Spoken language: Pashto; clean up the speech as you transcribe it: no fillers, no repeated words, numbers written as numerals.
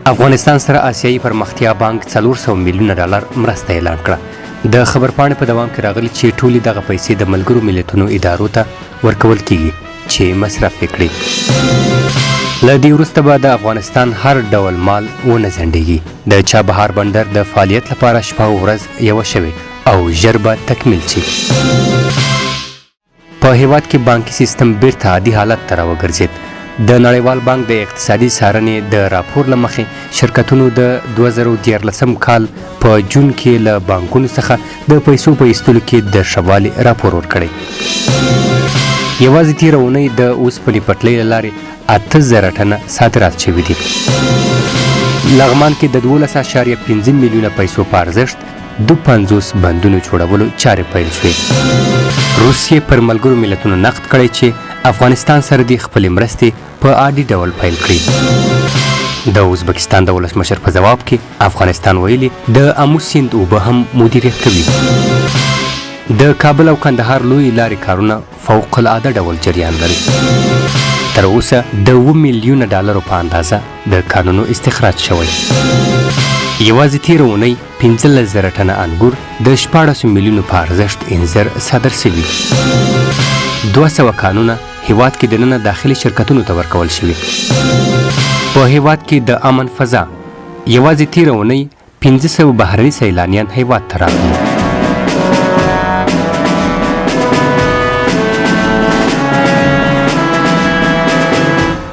افغانستان سره آسیایي پرمختیا بانک 400 میلیونه ډالر مرسته اعلان کړه. د خبرپاڼې په دوام کې راغلي چې ټولې دغه پیسې د ملګرو ملتونو ادارو ته ورکول کیږي چې مصرف کړي. له دې وروسته به د افغانستان هر ډول مال ونه ځنډېږي. د چابهار بندر د فعالیت لپاره شپه او ورځ یوه شوې او ژر به تکمیل شي. په هیواد کې بانکي سیستم بیرته عادي حالت ته راوګرځېد. د نړیوال بانک د اقتصادي څارنې د راپور له مخې شرکتونو د 2014 کال په جون کې له بانکونو څخه د پیسو په ایستلو کې د ښه والي راپور ورکړی. یوازې تېره اونۍ د اوسپنې پټلۍ له لارې 8000 ټنه صادرات شوي دي. لغمان کې د 12.5 میلیونه پیسو په ارزښت 52 بندونو جوړولو چارې پیل شوې. روسیې پر ملګرو ملتونو نقد کړی چې افغانستان سره د خپلې مرستې په عادي ډول پیل کړي. د ازبکستان د ولسمشر په جواب کې افغانستان ویلي د امو سیند اوبه هم مدیریت کوي. د کابل او کندهار لوی لارې کارونه فوق العاده ډول جریان لري. تر اوسه د 7 میلیونه ډالرو په اندازه د کانونو استخراج شوی. یوازې تېره اونۍ 15,000 ټنه انګور د 14 میلیونو په ارزښت انځر صادر شوي. 200 کانونه هیواد کې دننه داخلي شرکتونو ته ورکول شوي. په هیواد کې د امن فضا یوازې تېره اونۍ 500 بهرني سیلانیان هیواد ته راغلي.